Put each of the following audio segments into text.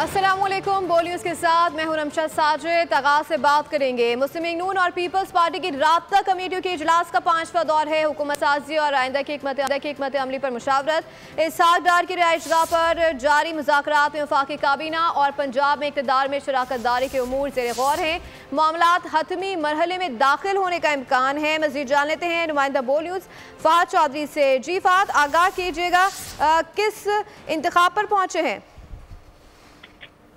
अस्सलामुअलैकुम, बोल न्यूज़ के साथ मैं हूं रमशा साजिद। आगाज़ से बात करेंगे मुस्लिम लीग नून और पीपल्स पार्टी की राब्ता कमेटियों के इजलास का 5वां दौर है। हुकूमत साजी और आइंदा की हिकमत अमली पर मुशावरत। इसहाक डार की रिहाइशगाह पर जारी मुज़ाकरात में वफाकी काबीना और पंजाब में इक़्तिदार में शराकत दारी के उमूर ज़ेर गौर हैं। मामलात हतमी मरहले में दाखिल होने का इम्कान है। मज़ीद जान लेते हैं नुमाइंदा बोल न्यूज़ फहद चौधरी से। जी फहद, आगाह कीजिएगा, किस इंतखाब पर पहुँचे हैं?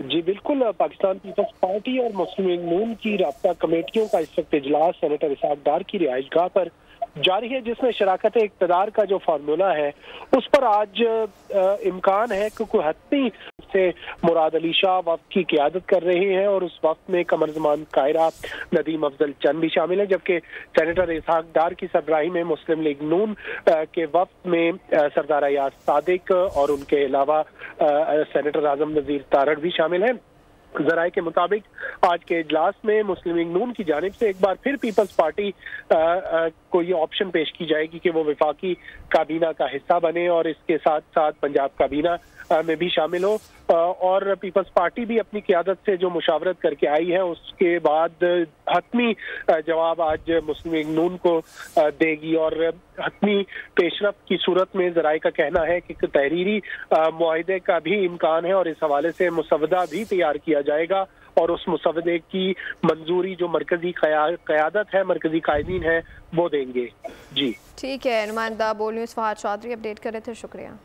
जी बिल्कुल, पाकिस्तान पीपल्स पार्टी और मुस्लिम लीग नून की राब्ता कमेटियों का इस वक्त इजलास सेनेटर इसहाक डार की रिहाइशगाह पर जारी है, जिसमें शराकत इक़्तिदार का जो फार्मूला है उस पर आज इम्कान है कि कोई हतमी से मुराद अली शाह वफ्द की क़ियादत कर रहे हैं और उस वक्त में कमर ज़मान कायरा, नदीम अफजल चंद भी शामिल है, जबकि सेनेटर इसहाक डार की सरबराही में मुस्लिम लीग नून के वफ्द में सरदार अयाज सादिक और उनके अलावा सेनेटर आजम नज़ीर तारड़ भी शामिल हैं। जराये के मुताबिक आज के इजलास में मुस्लिम लीग नून की जानिब से एक बार फिर पीपल्स पार्टी को ये ऑप्शन पेश की जाएगी कि वो वफाकी काबीना का हिस्सा बने और इसके साथ साथ पंजाब काबीना में भी शामिल हो, और पीपल्स पार्टी भी अपनी क़ियादत से जो मुशावरत करके आई है उसके बाद हतमी जवाब आज मुस्लिम लीग नून को देगी। और हतमी पेशरफ्त की सूरत में जराये का कहना है कि तहरीरी मुआहिदे का भी इम्कान है और इस हवाले से मुसवदा भी तैयार किया जाएगा और उस मुसवदे की मंजूरी जो मरकजी क़यादत है, मरकजी कायदीन है, वो देंगे। जी ठीक है, नुमाइंदा बोल न्यूज़ फहद चौधरी अपडेट कर रहे थे, शुक्रिया।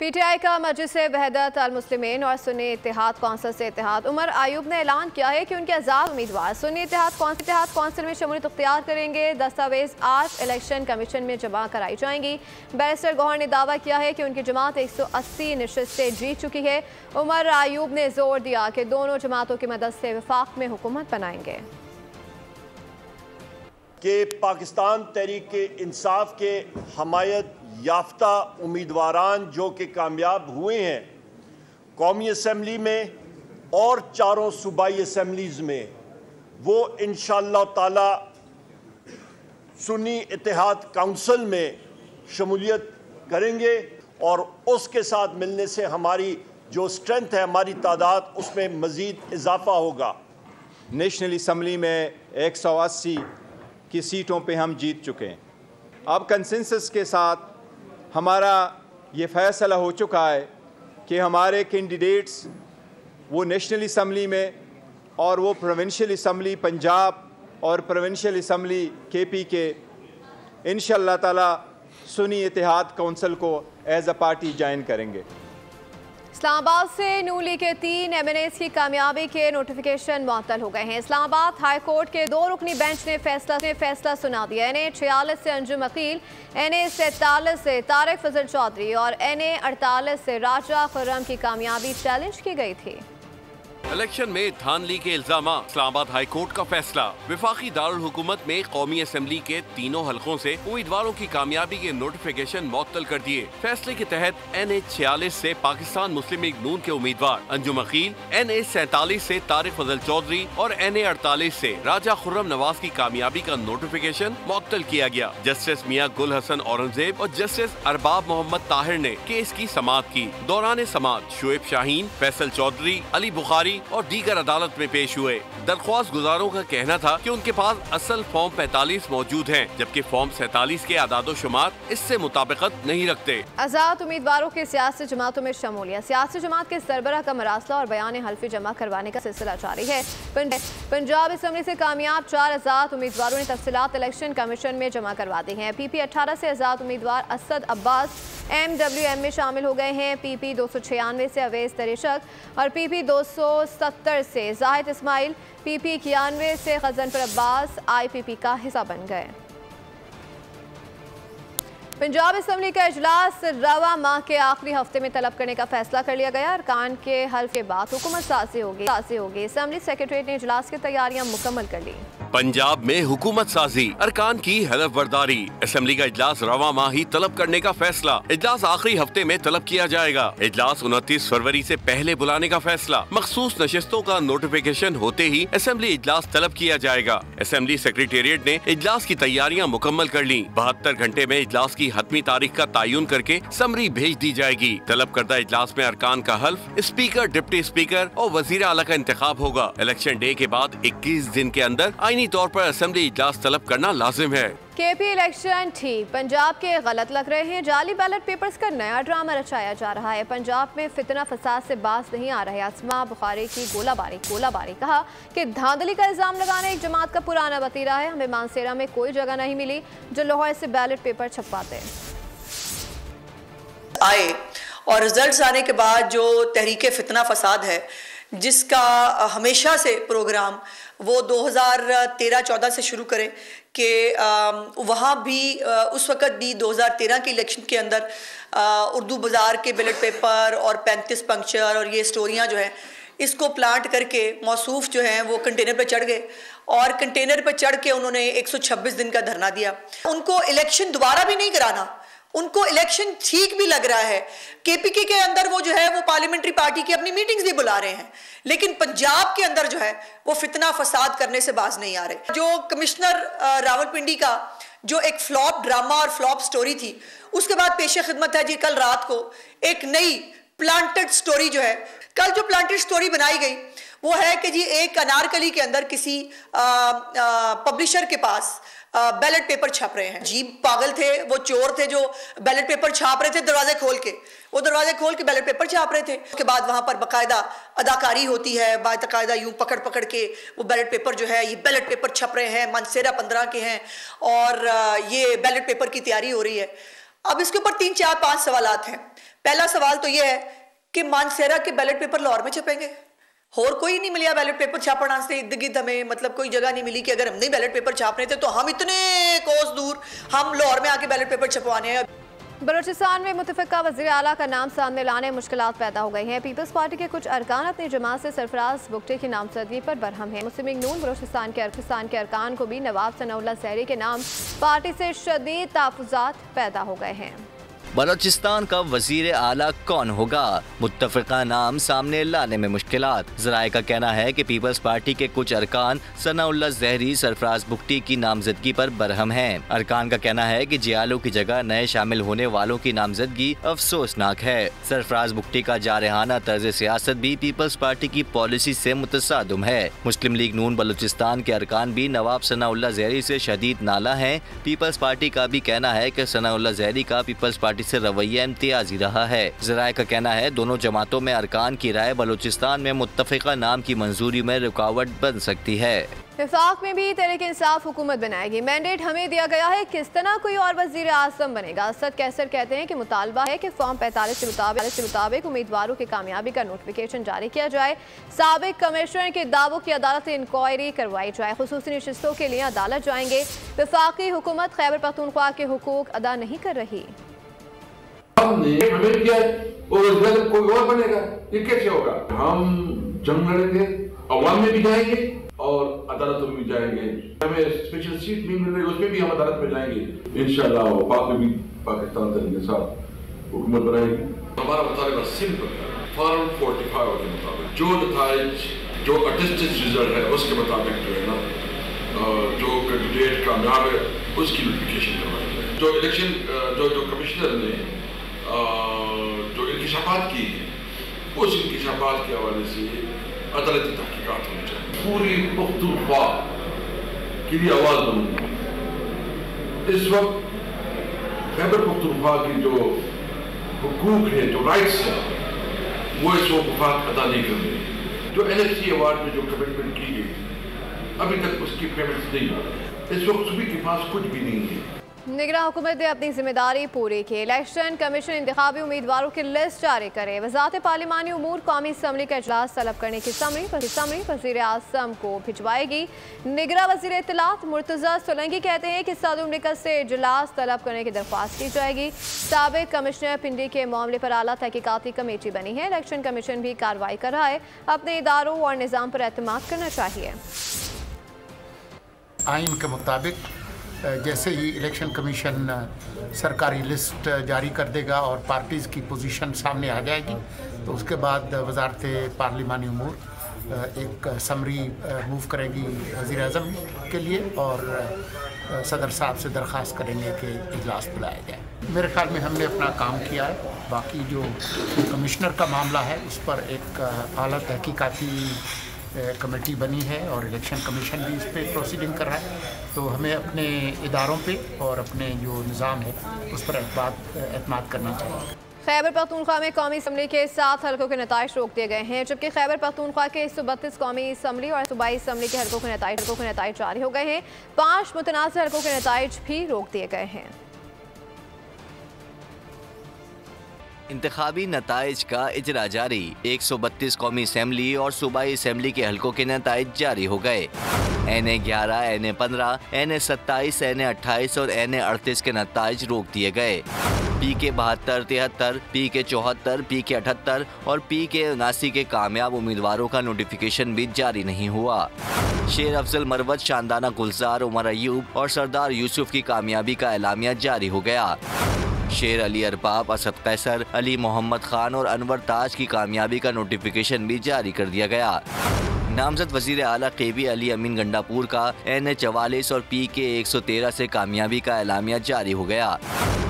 पीटीआई का मजलिस वहदत अल मुस्लिमीन और सुन्नी इत्तेहाद कौंसिल से इत्तेहाद उमर आयूब ने ऐलान किया है कि उनके आज़ाद उम्मीदवार सुन्नी इत्तेहाद कौंसिल में शमूलियत इख्तियार करेंगे। दस्तावेज आज इलेक्शन कमीशन में जमा कराई जाएंगी। बैरिस्टर गौहर ने दावा किया है कि उनकी जमात 180 नशस्तें जीत चुकी है। उमर आयूब ने जोर दिया कि दोनों जमातों की मदद से वफाक में हुकूमत बनाएंगे। कि पाकिस्तान तहरीक इंसाफ के हमायत याफ्ता उम्मीदवारान जो कि कामयाब हुए हैं कौमी असम्बली में और चारों सूबाई असम्बलीज़ में, वो इंशाअल्लाह ताला सुन्नी इत्तेहाद काउंसिल में शमूलियत करेंगे और उसके साथ मिलने से हमारी जो स्ट्रेंथ है, हमारी तादाद, उसमें मज़ीद इजाफा होगा। नेशनल असम्बली में 180 की सीटों पे हम जीत चुके हैं। अब कंसेंसस के साथ हमारा ये फ़ैसला हो चुका है कि हमारे कैंडिडेट्स वो नेशनल असम्बली में और वो प्रोविंशियल असम्बली पंजाब और प्रोविंशियल असम्बली केपी के इंशाअल्लाह ताला सुन्नी इत्तेहाद काउंसिल को एज अ पार्टी ज्वाइन करेंगे। इस्लामाबाद से नून लीग के 3 MNAs की कामयाबी के नोटिफिकेशन मुअत्तल हो गए हैं। इस्लामाबाद हाई कोर्ट के 2 रुकनी बेंच ने फैसला सुना दिया। NA 46 से अंजुम अकील, NA 47 से तारिक फजल चौधरी और NA 48 से राजा खुर्रम की कामयाबी चैलेंज की गई थी। इलेक्शन में धांधली के इल्जाम, इस्लामाबाद हाई कोर्ट का फैसला। वफाकी दारुल हुकूमत में कौमी असम्बली के तीनों हलकों से उम्मीदवारों की कामयाबी के नोटिफिकेशन मुअत्तल कर दिए। फैसले के तहत NA 46 से पाकिस्तान मुस्लिम लीग नून के उम्मीदवार अंजुम अकील, NA 47 से तारिक फजल चौधरी और NA 48 से राजा खुर्रम नवाज की कामयाबी का नोटिफिकेशन मुअत्तल किया गया। जस्टिस मियां गुल हसन औरंगजेब और जस्टिस अरबाब मोहम्मद ताहिर ने केस की समाअत की। दौरान समाअत शोएब शाहीन, फैसल चौधरी, अली बुखारी और दीगर अदालत में पेश हुए। दरख्वास्त गुजारों का कहना था कि उनके पास असल फॉर्म 45 मौजूद हैं, जबकि फॉर्म 47 के आदादो शुमार इससे मुताबिकत नहीं रखते। आजाद उम्मीदवारों के सियासी जमातों में शमूलियत। सियासी जमात के सरबराह का मरासला और बयान हल्फी जमा करवाने का सिलसिला जारी है। पंजाब असम्बली से कामयाब 4 आजाद उम्मीदवारों ने तफसीलात इलेक्शन कमीशन में जमा करवा दी हैं। PP 18 से आजाद उम्मीदवार असद अब्बास MWM में शामिल हो गए हैं। PP 296 से अवैस तरीशक और PP 270 से जाहिद इस्माइल, PP 91 से गजनफर अब्बास IPP का हिस्सा बन गए। पंजाब असम्बली का इजलास रवा माह के आखिरी हफ्ते में तलब करने का फैसला कर लिया गया। अरकान के हल्फ के बाद हुकूमत साजी होगी। असम्बली सेक्रेटरीट ने इजलास की तैयारियां मुकम्मल कर ली। पंजाब में हुकूमत साजी, अरकान की हलफ बर्दारी। असम्बली का इजलास रवा माह ही तलब करने का फैसला। इजलास आखिरी हफ्ते में तलब किया जाएगा। इजलास 29 फरवरी से पहले बुलाने का फैसला। मखसूस नशिस्तों का नोटिफिकेशन होते ही असम्बली इजलास तलब किया जाएगा। असम्बली सेक्रेटेरिएट ने इजलास की तैयारियां मुकम्मल कर ली। 72 घंटे में इजलास की हतमी तारीख का तयन करके समरी भेज दी जाएगी। तलब करदा इजलास में अरकान का हल्फ, स्पीकर, डिप्टी स्पीकर और वजीर आला का इंतखाब होगा। इलेक्शन डे के बाद 21 दिन के अंदर आईनी तौर पर असेंबली इजलास तलब करना लाजिम है। केपी इलेक्शन ठीक, पंजाब के गलत लग रहे हैं। जाली बैलेट पेपर्स का नया ड्रामा रचाया जा रहा है। पंजाब में फितना फसाद से बाज नहीं आ रहे। असमा बुखारी की गोलाबारी कहा कि धांधली का इल्जाम लगाना एक जमात का पुराना वतीरा है। हमें मानसेरा में कोई जगह नहीं मिली जो लाहौर से बैलेट पेपर छपवाते आए। और रिजल्ट्स आने के बाद जो तहरीके फितना फसाद है, जिसका हमेशा से प्रोग्राम वो 2013-14 से शुरू करें कि वहाँ भी उस वक़्त भी 2013 के इलेक्शन के अंदर उर्दू बाज़ार के बैलेट पेपर और 35 पंक्चर और ये स्टोरियाँ जो हैं, इसको प्लांट करके मौसूफ जो हैं वो कंटेनर पे चढ़ गए और कंटेनर पे चढ़ के उन्होंने 126 दिन का धरना दिया। उनको इलेक्शन दोबारा भी नहीं कराना, उनको इलेक्शन ठीक भी लग रहा है। केपीके के अंदर वो जो है वो पार्लियामेंट्री पार्टी की अपनी मीटिंग्स भी बुला रहे हैं, लेकिन पंजाब के अंदर जो है वो फितना फसाद करने से बाज नहीं आ रहे। जो कमिश्नर रावलपिंडी का जो एक फ्लॉप ड्रामा और फ्लॉप स्टोरी थी, उसके बाद पेशे खिदमत है जी कल रात को एक नई प्लांटेड स्टोरी जो है, कल जो प्लांटेड स्टोरी बनाई गई वो है कि जी एक अनारकली के अंदर किसी पब्लिशर के पास बैलेट पेपर छाप रहे हैं। जी पागल थे, वो चोर थे जो बैलेट पेपर छाप रहे थे दरवाजे खोल के, वो दरवाजे खोल के बैलेट पेपर छाप रहे थे। उसके बाद वहां पर बाकायदा अदाकारी होती है, बाकायदा यूं पकड़ के वो बैलेट पेपर जो है, ये बैलेट पेपर छप रहे हैं, मानसेरा 15 के हैं और ये बैलेट पेपर की तैयारी हो रही है। अब इसके ऊपर 3, 4, 5 सवालात हैं। पहला सवाल तो ये है कि मानसेरा के बैलेट पेपर लाहौर में छपेंगे? और कोई नहीं मिला बैलेट पेपर छापना से इर्द गिर्द, हमें मतलब कोई जगह नहीं मिली कि अगर हम नहीं बैलेट पेपर छापने थे तो हम इतने कोस दूर हम लाहौर में आके बैलेट पेपर छपवाने हैं। बलूचिस्तान में मुतफ़िका वज़ीर आला का नाम सामने लाने में मुश्किलात पैदा हो गई हैं। पीपल्स पार्टी के कुछ अरकान अपनी जमात से सरफराज बुगटी की नामजदगी पर बरहम है। मुस्लिम लीग नून बलूचिस्तान के अरकान को भी नवाब सनाउल्लाह ज़हरी के नाम पार्टी से शदीद तहफ़्फ़ुज़ात पैदा हो गए हैं। बलूचिस्तान का वजीर आला कौन होगा? मुत्तफ़िका नाम सामने लाने में मुश्किलात। ज़राए का कहना है कि पीपल्स पार्टी के कुछ अरकान सनाउल्लाह ज़हरी, सरफराज बुगटी की नामजदगी पर बरहम हैं। अरकान का कहना है कि जियालो की जगह नए शामिल होने वालों की नामजदगी अफसोसनाक है। सरफराज बुगटी का जारहाना तर्ज सियासत भी पीपल्स पार्टी की पॉलिसी से मुतसादम है। मुस्लिम लीग नून बलूचिस्तान के अरकान भी नवाब सनाउल्लाह ज़हरी से शदीद नाला है। पीपल्स पार्टी का भी कहना है कि सनाउल्लाह ज़हरी का पीपल्स पार्टी से रवैया इम्तियाजी रहा है। ज़राए का कहना है दोनों जमातों में अरकान की राय बलूचिस्तान में मुत्तफ़िका नाम की मंजूरी में रुकावट बन सकती है। वफाक में भी तहरीक इंसाफ हुकूमत बनाएगी। मैंडेट हमें दिया गया है, किस तरह कोई और वज़ीर आज़म बनेगा। असद कैसर कहते हैं कि मुतालबा है कि फॉर्म 45 के मुताबिक उम्मीदवारों की कामयाबी का नोटिफिकेशन जारी किया जाए। साबिक कमिश्नर के दावों की अदालत इंक्वायरी करवाई जाए। खुसूसी नशिस्तों के लिए अदालत जाएंगे। वफाकी हुकूमत खैबर पख्तूनख्वा के हुकूक अदा नहीं कर रही। हमें क्या और कोई और बनेगा, ये कैसे होगा? हम जंग लड़ेंगे, अवाम में भी जाएंगे और अदालतों में भी जाएंगे। हमें स्पेशल सीट नहीं मिल रही, उसमें भी हम अदालत में जाएंगे इंशाअल्लाह। पाक में भी पाकिस्तान तरीके साथ हुकूमत बनाएगी। हमारा मुताबिक सिंपल फॉर्म 45 के मुताबिक जो नताइज, जो अटेस्टेड रिजल्ट है उसके मुताबिक जो है ना, जो कैंडिडेट कामयाब है उसकी नोटिफिकेशन करवाई जाए। जो इलेक्शन जो कमिश्नर ने जो इंकिशाफात की है, उस इंकिशाफात के हवाले से अदालती तहकीकात होनी चाहिए। पूरी पख्तूनख्वा के लिए आवाज दूंगी। इस वक्त खैबर पख्तूनख्वा की जो हुकूक है, जो राइट्स है, वो इस वफाक अदा नहीं कर रही। जो NFC अवार्ड में जो कमिटमेंट की गई अभी तक उसकी पेमेंट्स नहीं हुई। इस वक्त सुबह के पास कुछ भी नहीं है। निगरान हुकूमत ने अपनी जिम्मेदारी पूरी की। इलेक्शन कमीशन इंतखाबी उम्मीदवारों की लिस्ट जारी करे। वज़ारत पार्लिमानी उमूर कौमी असम्बली का इजलास तलब करने की समरी वज़ीर आज़म को भिजवाएगी। निगरान वज़ीर इत्तलात मुर्तज़ा सोलंकी कहते हैं कि सदर मुमलिकत से इजलास तलब करने की दरख्वास्त की जाएगी। साबिक कमिश्नर पिंडी के मामले पर आला तहकीकाती कमेटी बनी है। इलेक्शन कमीशन भी कार्रवाई कर रहा है। अपने इदारों और निज़ाम पर एतमाद करना चाहिए। आइन के मुताबिक जैसे ही इलेक्शन कमीशन सरकारी लिस्ट जारी कर देगा और पार्टीज़ की पोजीशन सामने आ जाएगी, तो उसके बाद वज़ारत पार्लिमानी उमूर एक समरी मूव करेगी वज़ीर आज़म के लिए और सदर साहब से दरख्वास्त करेंगे कि इजलास बुलाया जाए। मेरे ख्याल में हमने अपना काम किया है। बाकी जो कमिश्नर का मामला है उस पर एक आला तहकीकाती कमेटी बनी है और इलेक्शन कमीशन भी इस पर प्रोसीडिंग कर रहा है, तो हमें अपने इदारों पे और अपने जो निज़ाम है उस पर एतमाद करना चाहिए। खैबर पख्तूनख्वा में कौमी असम्बली के 7 हलकों के नताइज रोक दिए गए हैं, जबकि खैबर पख्तूनख्वा के 132 कौमी असम्बली और सूबाई असम्बली के हलकों के नताइज जारी हो गए हैं। 5 मुतनाज़ हलकों के नताइज भी रोक दिए गए हैं। इंतखाबी नताइज का इजरा जारी। 132 कौमी असम्बली और सूबाई असम्बली के हलकों के नताइज जारी हो गए। NA 11, NA 15, NA 27, NA 28 और NA 38 के नताइज रोक दिए गए। PK 72, 73, PK 74, PK 78 और PK 79 के कामयाब उम्मीदवारों का नोटिफिकेशन भी जारी नहीं हुआ। शेर अफजल मरवत, शानदाना गुलजार, उमर अयूब और सरदार यूसुफ की कामयाबी का एलामिया जारी हो गया। शेर अली अरबाब, असद कैसर, अली मोहम्मद खान और अनवर ताज की कामयाबी का नोटिफिकेशन भी जारी कर दिया गया। नामजद वजीर आला KB अली अमीन गंडापुर का NA 44 और PK 113 से कामयाबी का एलामिया जारी हो गया।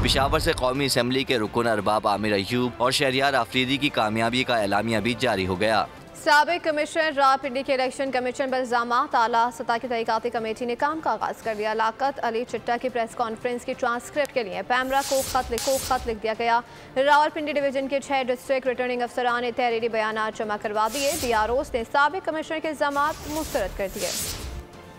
पेशावर से कौमी असम्बली के रुकन अरबाब आमिर अयूब और शहरियार आफरीदी की कामयाबी का एलामिया भी जारी हो गया। साबिक कमिश्नर रावलपिंडी के इलेक्शन कमीशन पर इल्जामात। आला सतह की तहकीकाती कमेटी ने काम का आगाज कर दिया। लाकत अली चिट्टा की प्रेस कॉन्फ्रेंस की ट्रांसक्रिप्ट के लिए पैमरा को खत लिख दिया गया। रावलपिंडी डिवीजन के 6 डिस्ट्रिक्ट रिटर्निंग अफसरान ने तहरीरी बयानात जमा करवा दिए। DROs ने साबिक कमिश्नर के इल्जामात मुस्तरद कर दिए।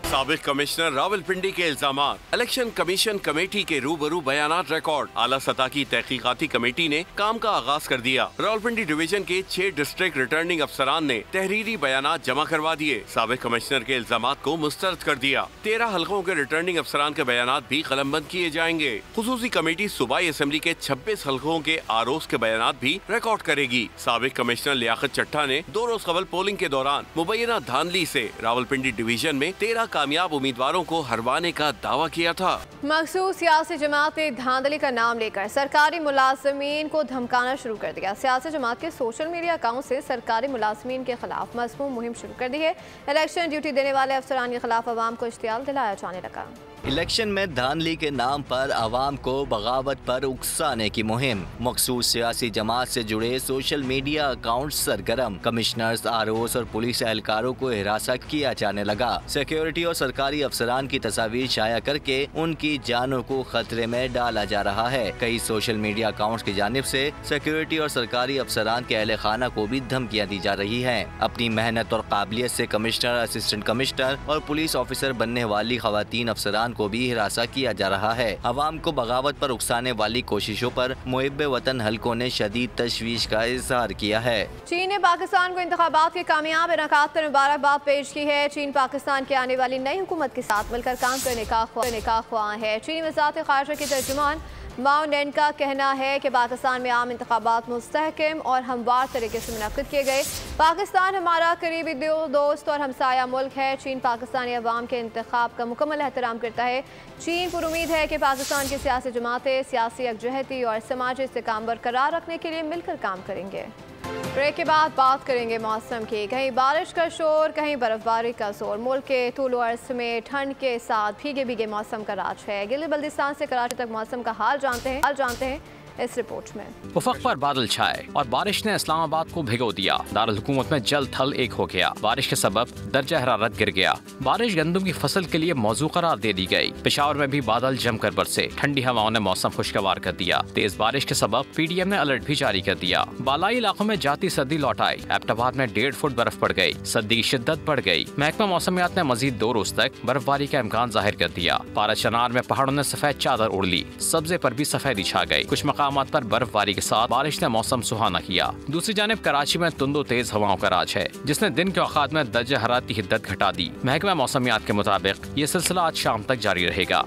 साबिक कमिश्नर रावलपिंडी के इल्जामात, इलेक्शन कमीशन कमेटी के रूबरू बयानात रिकॉर्ड। आला सतह की तहकीकाती कमेटी ने काम का आगाज कर दिया। रावलपिंडी डिवीजन के 6 डिस्ट्रिक्ट रिटर्निंग अफसरान ने तहरीरी बयानात जमा करवा दिए। साबिक कमिश्नर के इल्जामात को मुस्तरद कर दिया। 13 हलकों के रिटर्निंग अफसरान के बयानात भी कलमबंद किए जाएंगे। खुसूसी कमेटी सूबाई असम्बली के 26 हलकों के ROs के बयानात भी रिकॉर्ड करेगी। साबिक कमिश्नर लियाकत चट्टा ने 2 रोज कबल पोलिंग के दौरान मुबैना धांधली से रावलपिंडी डिवीजन में 13 कामयाब उम्मीदवारों को हरवाने का दावा किया था। मखसूस सियासी जमात ने धांधली का नाम लेकर सरकारी मुलाजमीन को धमकाना शुरू कर दिया। सियासी जमात के सोशल मीडिया अकाउंट से सरकारी मुलाजमीन के खिलाफ मज़मूम मुहिम शुरू कर दी है। इलेक्शन ड्यूटी देने वाले अफसरान के खिलाफ अवाम को इश्तियाल दिलाया जाने लगा। इलेक्शन में धांधली के नाम पर आवाम को बगावत पर उकसाने की मुहिम। मखसूस सियासी जमात से जुड़े सोशल मीडिया अकाउंट सरगर्म। कमिश्नर्स, ROs और पुलिस एहलकारों को हिरासत किया जाने लगा। सिक्योरिटी और सरकारी अफसरान की तस्वीर शाया करके उनकी जानों को खतरे में डाला जा रहा है। कई सोशल मीडिया अकाउंट्स की जानिब से सिक्योरिटी और सरकारी अफसरान के अहले खाना को भी धमकियाँ दी जा रही है। अपनी मेहनत और काबिलियत से कमिश्नर, असिस्टेंट कमिश्नर और पुलिस ऑफिसर बनने वाली खवातीन अफसरान को भी हिरासा किया जा रहा है। अवाम को बगावत पर उकसाने वाली कोशिशों पर मुहिब्बे वतन हलकों ने शदीद तशवीश का इजहार किया है। चीन ने पाकिस्तान को इंतखाबात के कामयाब इनेकाद पर मुबारकबाद पेश की है। चीन पाकिस्तान के आने वाली नई हुकूमत के साथ मिलकर काम करने का ख्वाह है। चीनी वज़ारत खारिजा के तर्जुमान माओ नेन का कहना है कि पाकिस्तान में आम इंतखाबात मुस्तहकम और हमवार तरीके से मुनक्किद किए गए। पाकिस्तान हमारा करीबी दोस्त और हमसाया मुल्क है। चीन पाकिस्तानी अवाम के इंतखाब का मुकम्मल एहतराम करता है। चीन पर उम्मीद है कि पाकिस्तान की सियासी जमातें सियासी यकजहती और समाजी इस्तेहकाम बरकरार रखने के लिए मिलकर काम करेंगे। ब्रेक के बाद बात करेंगे मौसम की। कहीं बारिश का शोर, कहीं बर्फबारी का जोर। मुल्क के तूल अर्ज़ में ठंड के साथ भीगे भीगे मौसम का राज है। गिल बल्दिस्तान से कराची तक मौसम का हाल जानते हैं इस रिपोर्ट में। उफ़क़ पर बादल छाए और बारिश ने इस्लामाबाद को भिगो दिया। दारुल हुकूमत में जल थल एक हो गया। बारिश के सबब दर्जा हरारत गिर गया। बारिश गंदम की फसल के लिए मौजू करार दे दी गई। पेशावर में भी बादल जमकर बरसे। ठंडी हवाओं ने मौसम खुशगवार कर दिया। तेज बारिश के सबब PDM ने अलर्ट भी जारी कर दिया। बालाई इलाकों में जाती सर्दी लौट आई। एबटाबाद में 1.5 फुट बर्फ पड़ गई। सर्दी की शिद्दत बढ़ गई। महकमा मौसमियात ने मजीद 2 रोज तक बर्फबारी का इम्कान जाहिर कर दिया। पारा चनार में पहाड़ों ने सफेद चादर उड़ ली। सब्जे पर भी सफेदी छा गई। कुछ मकामात पर बर्फबारी के साथ बारिश ने मौसम सुहाना किया। दूसरी जानिब कराची में तुंदो तेज हवाओं का राज है, जिसने दिन के औकात में दर्जा हरारत की हिद्दत घटा दी। महकमा मौसमियात के मुताबिक ये सिलसिला आज शाम तक जारी रहेगा।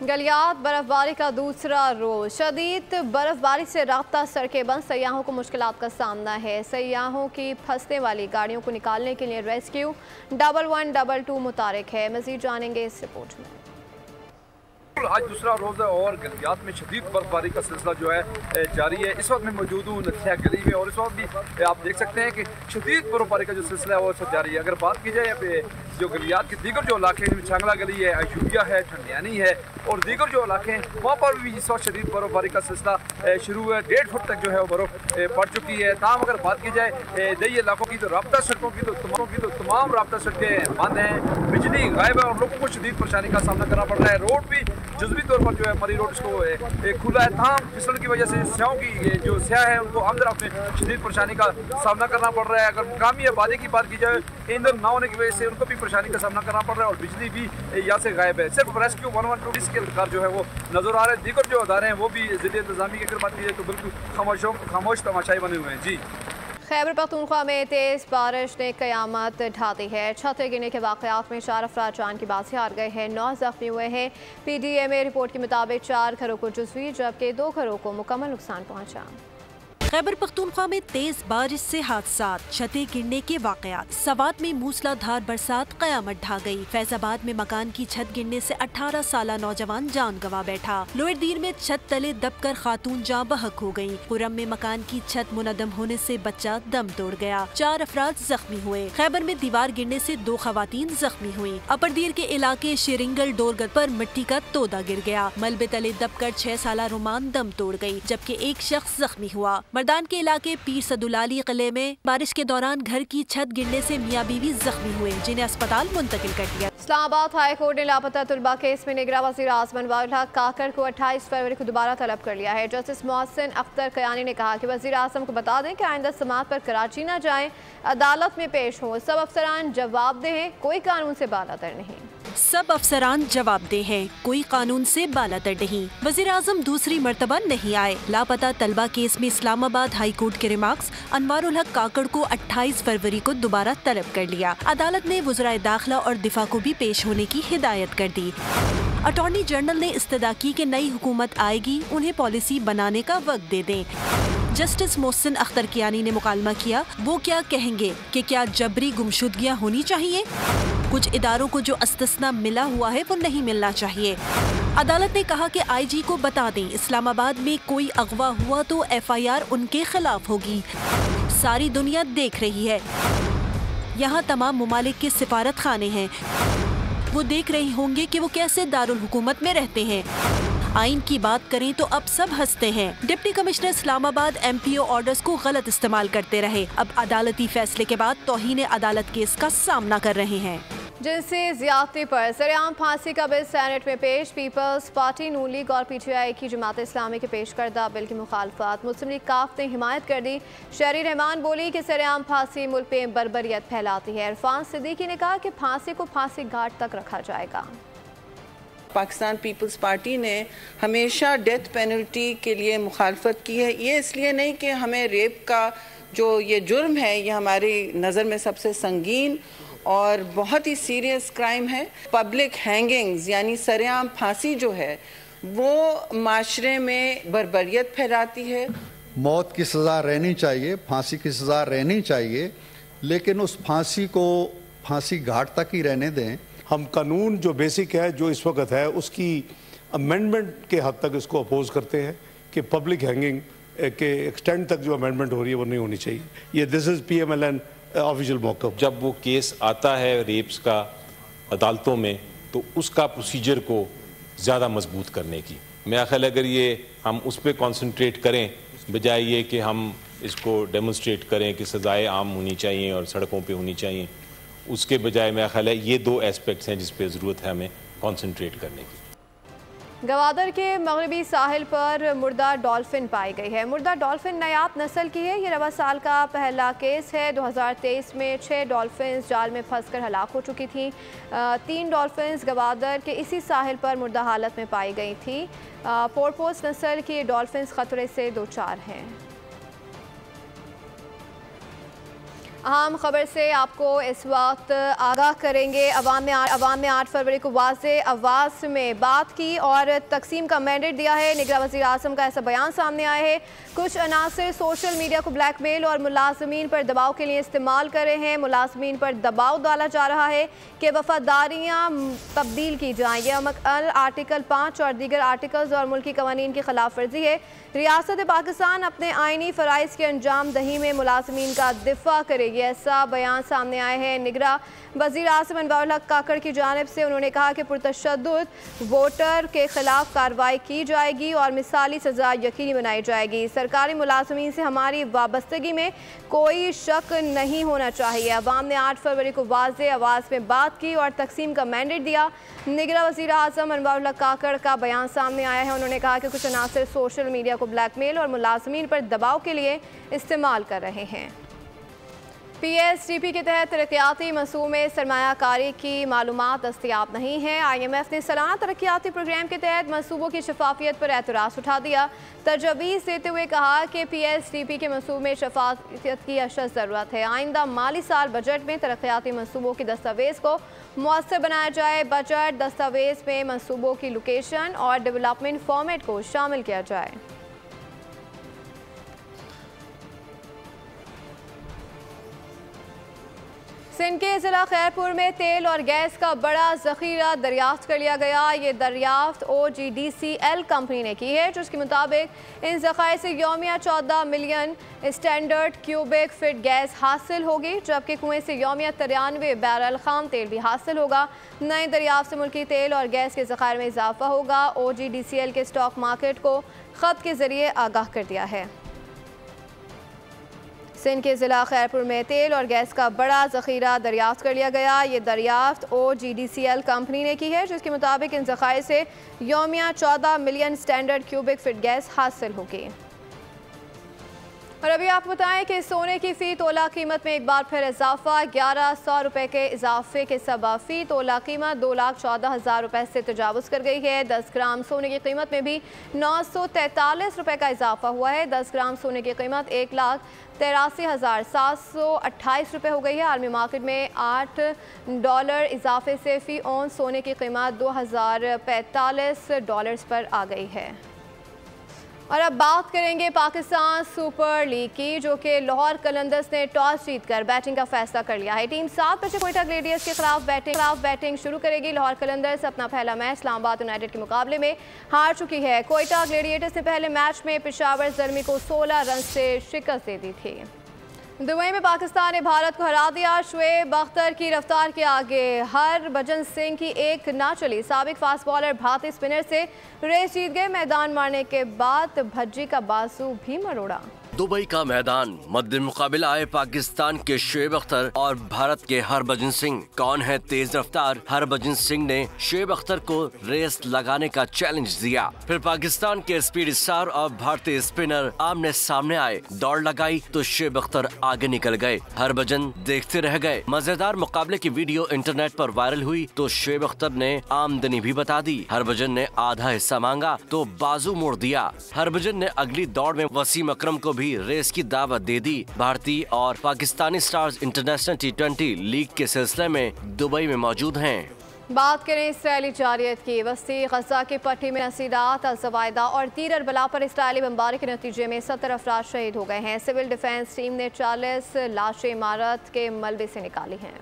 गलियात बर्फबारी का दूसरा रोज। शदीद बर्फबारी से रास्ता सड़कें बंद। सयाहों को मुश्किलात का सामना है। सयाहों की फंसने वाली गाड़ियों को निकालने के लिए रेस्क्यू 1122 मुतारिक है। मजीद जानेंगे इस रिपोर्ट में। आज दूसरा रोज़ है और गलियात में शदीद बर्फबारी का सिलसिला जो है जारी है। इस वक्त मैं मौजूद हूँ नथिया गली में और इस वक्त भी आप देख सकते हैं कि शदीद बर्फबारी का जो सिलसिला है वो जारी है। अगर बात की जाए यहाँ पे जो गलियात के दीगर जो इलाके हैं, छांगला गली है, अयूबिया है, ठंडियानी है और दीगर जो इलाके हैं वहाँ पर भी इस वक्त शदीद बर्फबारी का सिलसिला शुरू है। 1.5 फुट तक जो है वो बर्फ पड़ चुकी है। ताम अगर बात की जाए दही इलाकों की तो राब्ता सड़कों की तो तमाम राब्ता सड़कें बंद हैं, बिजली गायब है और लोगों को शदीद परेशानी का सामना करना पड़ रहा है। रोड भी जुज़वी तौर पर जो है मरी रोड इसको खुला है, ताम फिसल की वजह से स्याहों की जो स्याह है उनको अंदर अपने शदीद परेशानी का सामना करना पड़ रहा है। अगर मुकामी आबादी की बात की जाए, ईंधन ना होने की वजह से उनको भी परेशानी का सामना करना पड़ रहा है और बिजली भी यहाँ से गायब है। सिर्फ रेस्क्यू 112 के अधिकार जो है वो नजर आ रहे हैं। दीगर जो अदारे हैं वो भी ज़िले इंतजामी की अगर बात की जाए तो बिल्कुल खामोश तमाशाई बने हुए हैं। जी, खैबर पख्तूनख्वा में तेज़ बारिश ने कयामत ढा दी है। छतें गिरने के वाक़यात में 4 अफराद जान की बाजी हार गए हैं, 9 जख्मी हुए हैं। PDMA रिपोर्ट के मुताबिक 4 घरों को जुज़वी जबकि 2 घरों को मुकम्मल नुकसान पहुँचा। खैबर पख्तूनख्वा में तेज बारिश से हादसात, छतें गिरने के वाकयात। सवात में मूसलाधार बरसात कयामत ढा गई। फैजाबाद में मकान की छत गिरने से 18 साला नौजवान जान गंवा बैठा। लोहरदीर में छत तले दबकर खातून जाँ बहक हो गयी। पुरम में मकान की छत मुनदम होने से बच्चा दम तोड़ गया। 4 अफराद जख्मी हुए। खैबर में दीवार गिरने से 2 खवातीन जख्मी हुई। अपरदीर के इलाके शेरिंगल डोरगत पर मिट्टी का तोदा गिर गया। मलबे तले दबकर 6 साला रुमान दम तोड़ गयी जबकि एक शख्स जख्मी हुआ। मर्दान के इलाके पीर सदुलाली किले में बारिश के दौरान घर की छत गिरने से मियाँ बीवी जख्मी हुए जिन्हें अस्पताल मुंतकिल कर दिया। इस्लामाबाद हाई कोर्ट ने लापता तलबा केस में निगरां वज़ीर आज़म अनवारुल हक काकड़ को 28 फरवरी को दोबारा तलब कर लिया है। जस्टिस मोहसिन अख्तर कयानी ने कहा कि वज़ीर आज़म को बता दें कि आइंदा समाअत पर कराची न जाएं, अदालत में पेश हों। सब अफसरान जवाबदेह हैं, कोई कानून से बालातर नहीं। सब अफसरान जवाबदेह हैं, कोई कानून से बालातर नहीं। वज़ीर आज़म दूसरी मर्तबा नहीं आए। लापता तलबा केस में इस्लामाबाद हाई कोर्ट के रिमार्क्स, अनवारुल हक काकड़ को 28 फरवरी को दोबारा तलब कर लिया। अदालत ने वज़राए दाखिला और दिफा को भी पेश होने की हिदायत कर दी। अटॉर्नी जनरल ने इस्तदा की कि नई हुकूमत आएगी, उन्हें पॉलिसी बनाने का वक्त दे दें। जस्टिस मोहसिन अख्तर कियानी ने मुकालमा किया, वो क्या कहेंगे कि क्या जबरी गुमशुदगियाँ होनी चाहिए? कुछ इदारों को जो अस्तिस्ना मिला हुआ है वो नहीं मिलना चाहिए। अदालत ने कहा कि IG को बता दें, इस्लामाबाद में कोई अगवा हुआ तो FIR उनके खिलाफ होगी। सारी दुनिया देख रही है, यहाँ तमाम मुमालिक के सिफारत खाने हैं, वो देख रहे होंगे कि वो कैसे दारुल हुकूमत में रहते हैं। आइन की बात करें तो अब सब हंसते हैं। Deputy commissioner Islamabad MPO orders को गलत इस्तेमाल करते रहे, अब अदालती फैसले के बाद तौहीन अदालत केस का सामना कर रहे हैं। जिनसे ज्यादती पर सरेआम फांसी का बिल सेनेट में पेश। पीपल्स पार्टी, नून लीग और PTI की जमात इस्लामी के पेश करदा बिल की मुखालफत मुस्लिम लीग काफ ने हिमायत कर दी। शहरी रहमान बोली कि सरेआम फांसी मुल्क में बर्बरियत फैलाती है। इरफान सिद्दीकी ने कहा कि फांसी को फांसी घाट तक रखा जाएगा। पाकिस्तान पीपल्स पार्टी ने हमेशा डेथ पेनल्टी के लिए मुखालफत की है। ये इसलिए नहीं कि हमें रेप का जो ये जुर्म है ये हमारी नज़र में सबसे संगीन और बहुत ही सीरियस क्राइम है। पब्लिक हैंगिंग्स यानी सरेआम फांसी जो है वो माशरे में बर्बरियत फैलाती है। मौत की सज़ा रहनी चाहिए, फांसी की सज़ा रहनी चाहिए, लेकिन उस फांसी को फांसी घाट तक ही रहने दें। हम कानून जो बेसिक है जो इस वक्त है उसकी अमेंडमेंट के हद तक इसको अपोज करते हैं कि पब्लिक हैंगिंग के एक्सटेंड तक जो अमेंडमेंट हो रही है वो नहीं होनी चाहिए। ये दिस इज़ PMLN ऑफिशियल मौक़िफ़। जब वो केस आता है रेप्स का अदालतों में तो उसका प्रोसीजर को ज़्यादा मजबूत करने की, मेरा ख्याल अगर ये हम उस पर कॉन्सनट्रेट करें बजाय ये कि हम इसको डेमोन्स्ट्रेट करें कि सज़ाएँ आम होनी चाहिए और सड़कों पे होनी चाहिए, उसके बजाय मेरा ख्याल है ये 2 एस्पेक्ट्स हैं जिस पे ज़रूरत है हमें कॉन्सनट्रेट करने की। गवादर के मगरबी साहिल पर मुर्दा डॉल्फिन पाई गई है। मुर्दा डॉल्फिन नायाब नस्ल की है। ये रवा साल का पहला केस है। 2023 में 6 डॉल्फिन जाल में फंसकर हलाक हो चुकी थी। 3 डॉल्फिन गवादर के इसी साहिल पर मुर्दा हालत में पाई गई थी। पोर्पोस नस्ल की डॉल्फिन खतरे से 2-4 हैं। अहम खबर से आपको इस वक्त आगाह करेंगे। अवाम में 8 फरवरी को वाज़े आवाज़ में बात की और तकसीम का मैंडेट दिया है। निगरां वज़ीर आज़म का ऐसा बयान सामने आया है। कुछ अनासर सोशल मीडिया को ब्लैकमेल और मुलाजमीन पर दबाव के लिए इस्तेमाल कर रहे हैं। मुलाजमीन पर दबाव डाला जा रहा है कि वफादारियाँ तब्दील की जाएँ। यह आर्टिकल 5 और दीगर आर्टिकल्स और मुल्की कवानीन की खिलाफ वर्जी है। रियासत पाकिस्तान अपने आइनी फ़राइज़ की अंजाम दही में मुलाजमीन का दिफा करेगी। ये ऐसा बयान सामने आए हैं निगरां वज़ीर आज़म अनवारुल हक काकड़ की जानिब से। उन्होंने कहा कि पुरतशद्दुद वोटर के खिलाफ कार्रवाई की जाएगी और मिसाली सज़ा यकीनी बनाई जाएगी। सरकारी मुलाजमीन से हमारी वाबस्तगी में कोई शक नहीं होना चाहिए। अवाम ने 8 फरवरी को वाज़ेह आवाज़ में बात की और तकसीम का मैंडेट दिया। निगरां वज़ीर आज़म अनवारुल हक काकड़ का बयान सामने आया है। उन्होंने कहा कि कुछ अनासर सोशल मीडिया को ब्लैकमेल और मुलाजमीन पर दबाव के लिए इस्तेमाल कर रहे हैं। PSDP के तहत तरक्याती मंसूबों में सरमायाकारी की मालूमात दस्तयाब नहीं है। IMF ने सालाना तरक्याती प्रोग्राम के तहत मंसूबों की शफाफियत पर एतराज़ उठा दिया। तजवीज़ देते हुए कहा कि PSDP के मंसूबों में शफाफियत की अशद ज़रूरत है। आइंदा माली साल बजट में तरक्याती मंसूबों के दस्तावेज़ को मुअस्सर बनाया जाए। बजट दस्तावेज़ में मंसूबों की लोकेशन और डेवलपमेंट फॉर्मेट को शामिल किया जाए। सिंध के ज़िला खैरपुर में तेल और गैस का बड़ा ज़ख़ीरा दरियाफ्त कर लिया गया। ये दरियाफ्त OGDCL कंपनी ने की है, जिसके मुताबिक इन ज़ख़ायर से यौमिया 14 million standard cubic feet gas हासिल होगी, जबकि कुएं से यौमिया 93 बैरल खाम तेल भी हासिल होगा। नए दरियाफ्त से मुल्की तेल और गैस के ज़ख़ायर में इजाफा होगा। OGDCL के स्टॉक मार्केट को ख़त के ज़रिए आगाह कर दिया है। सिंध के ज़िला खैरपुर में तेल और गैस का बड़ा ज़ख़ीरा दरियाफ्त कर लिया गया। ये दरियाफ्त OGDCL कंपनी ने की है, जिसके मुताबिक इन ज़ख़ायर से यौमिया 14 million standard cubic feet gas हासिल होगी। और अभी आपको बताएं कि सोने की फ़ी तोला कीमत में एक बार फिर इजाफा। 1100 रुपये के इजाफे के सबब फ़ी तोला कीमत 2,14,000 रुपये से तजावुज़ कर गई है। 10 ग्राम सोने की कीमत में भी 943 रुपये का इजाफा हुआ है। 10 ग्राम सोने की कीमत 1,83,728 रुपये हो गई है। आलमी मार्केट में $8 इजाफे से फ़ी औंस सोने की कीमत $2,045 पर आ गई है। और अब बात करेंगे पाकिस्तान सुपर लीग की, जो कि लाहौर कलंदर्स ने टॉस जीतकर बैटिंग का फैसला कर लिया है। टीम 7 बजे कोयटा ग्लेडियर्स के खिलाफ बैटिंग शुरू करेगी। लाहौर कलंदर्स अपना पहला मैच इस्लामाबाद यूनाइटेड के मुकाबले में हार चुकी है। कोयटा ग्लेडिएटर्स ने पहले मैच में पेशावर ज़ल्मी को 16 रन से शिकस्त दे दी थी। दुबई में पाकिस्तान ने भारत को हरा दिया। शुएब अख्तर की रफ्तार के आगे हरभजन सिंह की एक ना चली। साबिक फास्ट बॉलर भारतीय स्पिनर से रेस जीत गए। मैदान मारने के बाद भज्जी का बाजू भी मरोड़ा। दुबई का मैदान मद्दे मुकाबला आए पाकिस्तान के शुएब अख्तर और भारत के हरभजन सिंह। कौन है तेज रफ्तार? हरभजन सिंह ने शुएब अख्तर को रेस लगाने का चैलेंज दिया। फिर पाकिस्तान के स्पीड स्टार और भारतीय स्पिनर आमने सामने आए। दौड़ लगाई तो शुएब अख्तर आगे निकल गए। हरभजन देखते रह गए। मजेदार मुकाबले की वीडियो इंटरनेट पर वायरल हुई तो शुएब अख्तर ने आमदनी भी बता दी। हरभजन ने आधा हिस्सा मांगा तो बाजू मोड़ दिया। हरभजन ने अगली दौड़ में वसीम अकरम को भी रेस की दावत दे दी। भारतीय और Pakistani stars international T20 league के सिलसिले में दुबई में मौजूद हैं। बात करें इसराइली जारियत की। वस्ती गजा की पट्टी में नसीरात अल-ज़वाइदा और तीर अरबला पर इसराइली बमबारी के नतीजे में 70 अफराद शहीद हो गए हैं। सिविल डिफेंस टीम ने 40 लाशें इमारत के मलबे से निकाली हैं।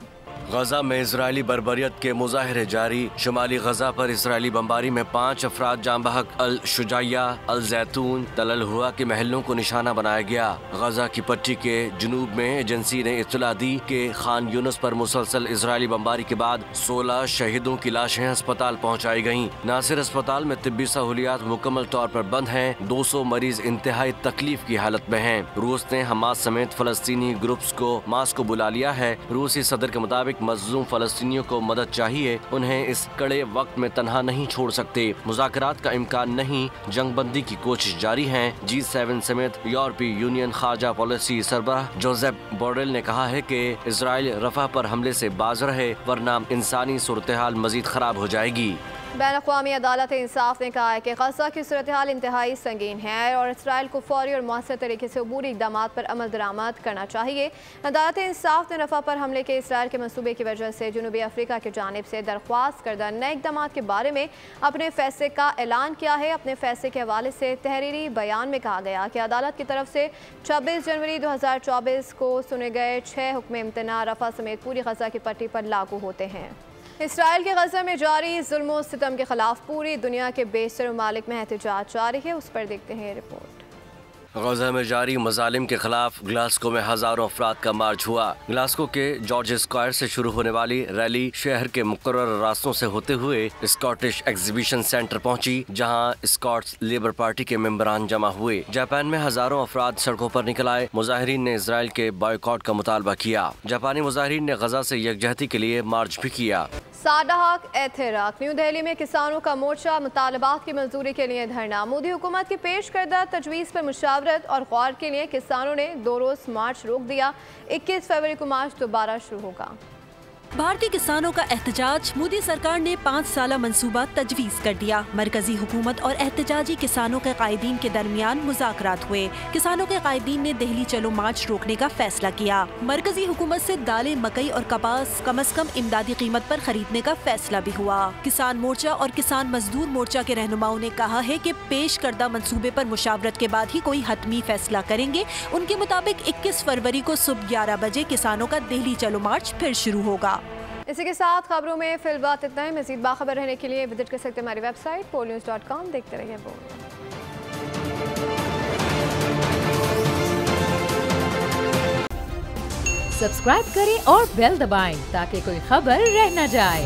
गजा में इजरायली बर्बरियत के मुजाहरे जारी। शुमाली गजा पर इजरायली बमबारी में 5 अफराद जाँ बहक। अल शुजाइया, अल जैतून, तल अल हुआ के महलों को निशाना बनाया गया। गजा की पट्टी के जुनूब में एजेंसी ने इत्तला दी कि खान यूनुस पर मुसलसल इजरायली बमबारी के बाद 16 शहीदों की लाशें अस्पताल पहुँचाई गयी। नासिर अस्पताल में तिब्बी सहूलियात मुकम्मल तौर पर बंद हैं। 200 मरीज इंतहाई तकलीफ की हालत में हैं। रूस ने हमास समेत फलस्तीनी ग्रुप्स को मास्को बुला लिया है। रूसी सदर के मुताबिक मजलूम फलस्तीनियों को मदद चाहिए। उन्हें इस कड़े वक्त में तन्हा नहीं छोड़ सकते। मुज़ाकरात का इम्कान नहीं, जंगबंदी की कोशिश जारी है। G7 समेत यूरोपीय यूनियन खारजा पॉलिसी सरबराह जोसेप बोरेल ने कहा है कि इजराइल रफा पर हमले से बाज रहे, वरना इंसानी सूरत-ए-हाल मजीद खराब हो जाएगी। बैन-अक़वामी अदालत इंसाफ ने कहा है कि गजा की सूरत-ए-हाल इंतहाई संगीन है और इसराइल को फौरी और मौसर तरीके से अबूरी इक़दाम पर अमल दरामद करना चाहिए। अदालत इंसाफ ने रफा पर हमले के इसराइल के मंसूबे की वजह से जनूबी अफ्रीका की जानिब से दरख्वास्त करदा नए इक़दाम के बारे में अपने फैसले का ऐलान किया है। अपने फैसले के हवाले से तहरीरी बयान में कहा गया कि अदालत की तरफ से 26 जनवरी 2024 को सुने गए 6 हुक्म इम्तना रफा समेत पूरी गजा की पट्टी पर लागू होते हैं। इसराइल के गजा में जारी जुल्म सितम के खिलाफ पूरी दुनिया के बेशतर ममालिक में एहतजाज जारी है। उस पर देखते हैं रिपोर्ट। गजा में जारी मजालिम के खिलाफ ग्लासगो में हजारों अफराद का मार्च हुआ। ग्लासगो के जॉर्ज स्क्वायर से शुरू होने वाली रैली शहर के मुकर्रर रास्तों से होते हुए स्कॉटिश एग्जीबिशन सेंटर पहुंची, जहां स्कॉट्स लेबर पार्टी के मेंबरान जमा हुए। जापान में हजारों अफराद सड़कों पर निकल आए। मुजाहिरीन ने इजराइल के बॉयकॉट का मुतालबा किया। जापानी मुजाहिरीन ने गजा से यकजहती के लिए मार्च भी किया। सादा हक एतराक। न्यू दिल्ली में किसानों का मोर्चा, मुतालबात की मंजूरी के लिए धरना। मोदी हुकूमत की पेश करदा तजवीज़ पर मुशावरत और गौर के लिए किसानों ने 2 रोज मार्च रोक दिया। 21 फरवरी को मार्च दोबारा शुरू होगा। भारतीय किसानों का एहतजाज। मोदी सरकार ने 5 साला मंसूबा तजवीज़ कर दिया। मरकजी हुकूमत और एहतजाजी किसानों के कायदीन के दरमियान मुज़ाकरात हुए। किसानों के कायदीन ने दिल्ली चलो मार्च रोकने का फैसला किया। मरकजी हुकूमत से दालें, मकई और कपास कम अज कम इमदादी कीमत पर खरीदने का फैसला भी हुआ। किसान मोर्चा और किसान मजदूर मोर्चा के रहनुमाओं ने कहा है कि पेश करदा मंसूबे पर मुशावरत के बाद ही कोई हतमी फैसला करेंगे। उनके मुताबिक 21 फरवरी को सुबह 11 बजे किसानों का दिल्ली चलो मार्च फिर शुरू होगा। इसी के साथ खबरों में फिलहाल इतना ही। मज़ीद बाखबर रहने के लिए विजिट कर सकते हैं हमारी वेबसाइट polnews.com। देखते रहिए बोल। सब्सक्राइब करें और बेल दबाएं ताकि कोई खबर रह न जाए।